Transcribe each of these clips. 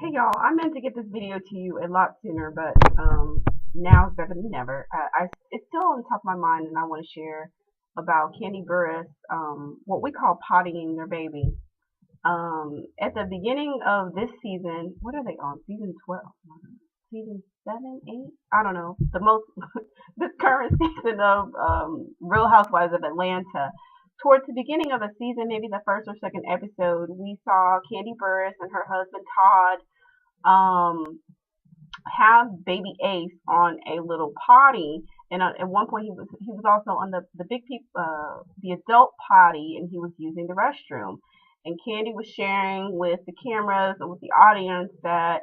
Hey y'all, I meant to get this video to you a lot sooner, but now is better than never. It's still on the top of my mind, and I want to share about Kandi Burruss, what we call pottying their baby. At the beginning of this season, what are they on? Season 12, season 7, 8? I don't know. The most this current season of Real Housewives of Atlanta. Towards the beginning of the season, maybe the first or second episode, we saw Kandi Burruss and her husband Todd um have baby Ace on a little potty, and at one point he was also on the big people the adult potty, and he was using the restroom. And Kandi was sharing with the cameras and with the audience that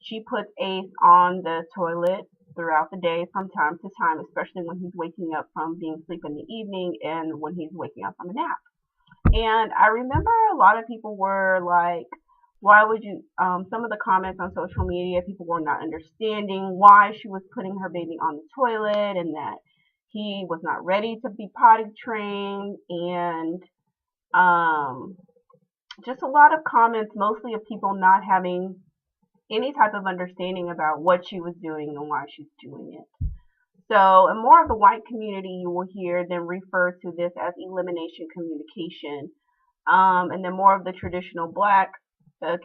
she puts Ace on the toilet throughout the day from time to time, especially when he's waking up from being asleep in the evening and when he's waking up from a nap. And I remember a lot of people were like, why would you, some of the comments on social media, people were not understanding why she was putting her baby on the toilet and that he was not ready to be potty trained. And just a lot of comments, mostly of people not having any type of understanding about what she was doing and why she's doing it. So, in more of the white community, you will hear them refer to this as elimination communication. And then more of the traditional black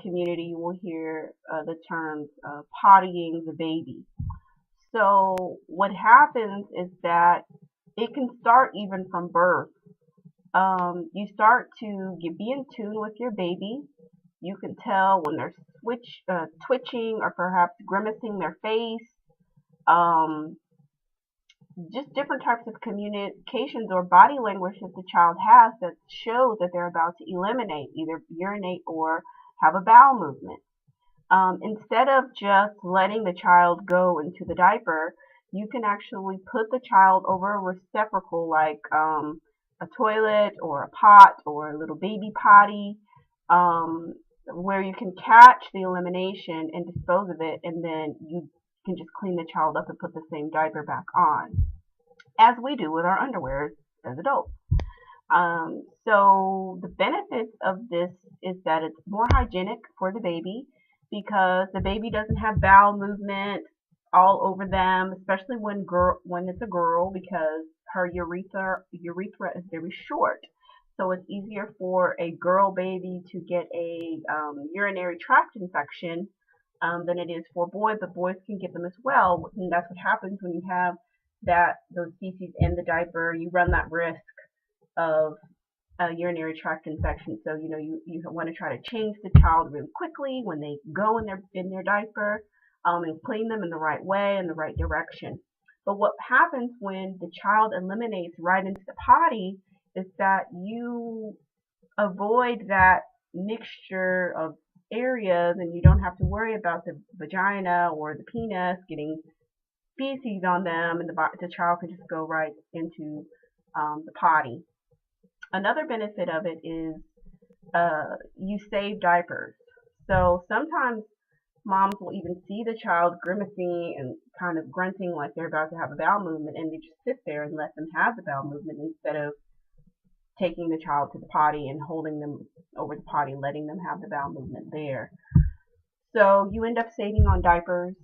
community, you will hear the terms pottying the baby. So, what happens is that it can start even from birth. You start to be in tune with your baby. You can tell when they're twitching or perhaps grimacing their face. Just different types of communications or body language that the child has that shows that they're about to eliminate, either urinate or have a bowel movement. Instead of just letting the child go into the diaper, you can actually put the child over a receptacle like a toilet or a pot or a little baby potty, where you can catch the elimination and dispose of it, and then you can just clean the child up and put the same diaper back on, as we do with our underwear as adults. So the benefits of this is that it's more hygienic for the baby because the baby doesn't have bowel movement all over them, especially when it's a girl, because her urethra is very short. So it's easier for a girl baby to get a urinary tract infection than it is for boys, but boys can get them as well. And that's what happens when you have those feces in the diaper. You run that risk of a urinary tract infection. So you want to try to change the child really quickly when they go in their diaper, and clean them in the right way, in the right direction. But what happens when the child eliminates right into the potty is that you avoid that mixture of areas, and you don't have to worry about the vagina or the penis getting feces on them, and the child can just go right into the potty. Another benefit of it is you save diapers. So sometimes moms will even see the child grimacing and kind of grunting like they're about to have a bowel movement, and they just sit there and let them have the bowel movement instead of taking the child to the potty and holding them over the potty, letting them have the bowel movement there. So you end up saving on diapers.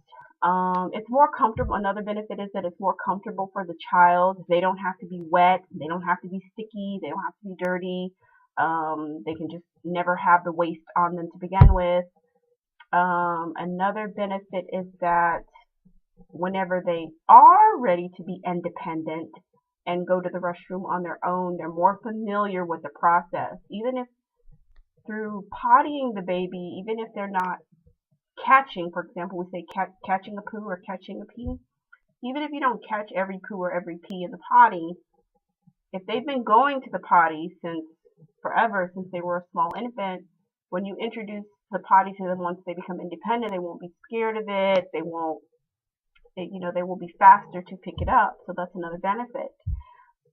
It's more comfortable. Another benefit is that it's more comfortable for the child. They don't have to be wet. They don't have to be sticky. They don't have to be dirty. They can just never have the waste on them to begin with. Another benefit is that whenever they are ready to be independent and go to the restroom on their own, they're more familiar with the process. Even if through pottying the baby, even if they're not catching, for example, we say catching a poo or catching a pee, even if you don't catch every poo or every pee in the potty, if they've been going to the potty since forever, since they were a small infant, when you introduce the potty to them once they become independent, they won't be scared of it. They will be faster to pick it up. So that's another benefit.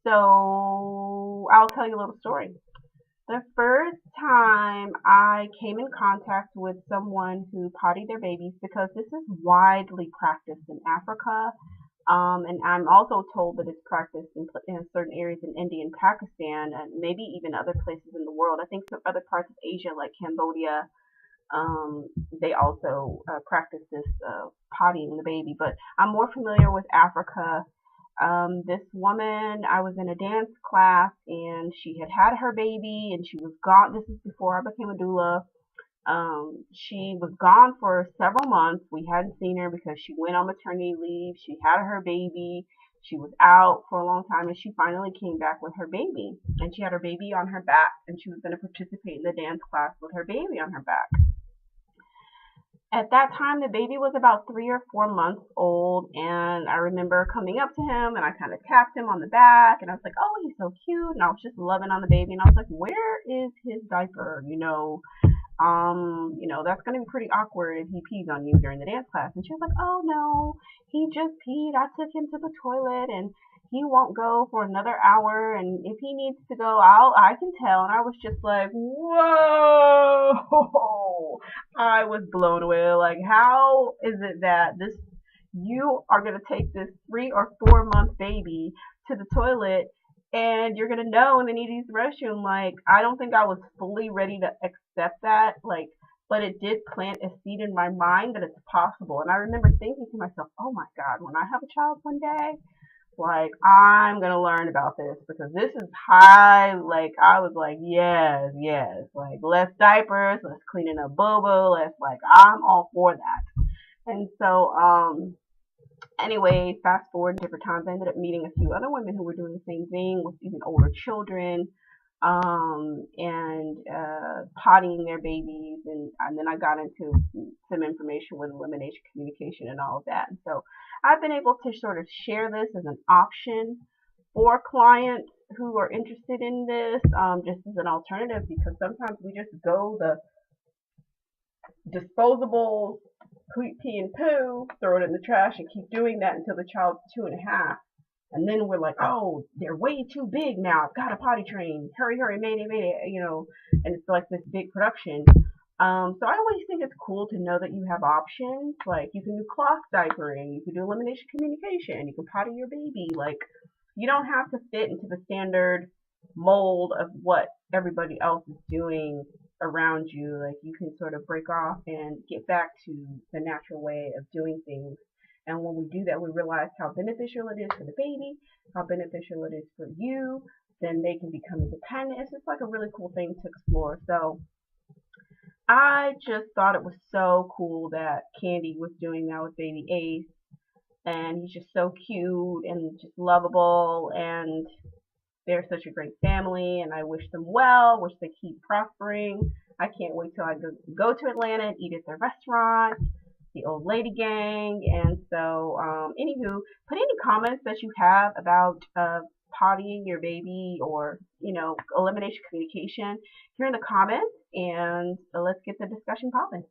So I'll tell you a little story. The first time I came in contact with someone who pottied their babies, because this is widely practiced in Africa, and I'm also told that it's practiced in certain areas in India and Pakistan, and maybe even other places in the world. I think some other parts of Asia, like Cambodia, they also practice this pottying the baby. But I'm more familiar with Africa. This woman, I was in a dance class and she had had her baby and she was gone. This is before I became a doula. She was gone for several months. We hadn't seen her because she went on maternity leave. She had her baby. She was out for a long time and she finally came back with her baby. And she had her baby on her back and she was going to participate in the dance class with her baby on her back. At that time, the baby was about 3 or 4 months old, and I remember coming up to him and I kind of tapped him on the back and I was like, oh, he's so cute. And I was just loving on the baby and I was like, where is his diaper? That's going to be pretty awkward if he pees on you during the dance class. And she was like, oh no, he just peed. I took him to the toilet and he won't go for another hour. And if he needs to go out, I can tell. And I was just like, whoa, I was blown away. Like, how is it that you are going to take this 3 or 4 month baby to the toilet and you're gonna know when they need to use the restroom? Like, I don't think I was fully ready to accept that. Like, but it did plant a seed in my mind that it's possible. And I remember thinking to myself, oh my God, when I have a child one day, like, I'm gonna learn about this because this is high. Like, I was like, yes, yes, like less diapers, less cleaning up bobo, I'm all for that. And so, anyway, fast forward different times, I ended up meeting a few other women who were doing the same thing with even older children, and pottying their babies, and then I got into some information with elimination communication and all of that. And so I've been able to sort of share this as an option for clients who are interested in this, just as an alternative, because sometimes we just go the disposable pee and poo, throw it in the trash, and keep doing that until the child's 2.5. And then we're like, oh, they're way too big now. I've got to potty train. Hurry, hurry, mayday, mayday, and it's like this big production. So I always think it's cool to know that you have options. Like, you can do cloth diapering, you can do elimination communication, you can potty your baby. Like, you don't have to fit into the standard mold of what everybody else is doing around you. Like, you can sort of break off and get back to the natural way of doing things. And when we do that, we realize how beneficial it is for the baby, how beneficial it is for you. Then they can become independent. It's just like a really cool thing to explore. So I just thought it was so cool that Kandi was doing that with baby Ace. And he's just so cute and just lovable. And they're such a great family. And I wish them well, wish they keep prospering. I can't wait till I go to Atlanta and eat at their restaurant, the Old Lady Gang. And so, anywho, put any comments that you have about pottying your baby or, elimination communication here in the comments, and let's get the discussion popping.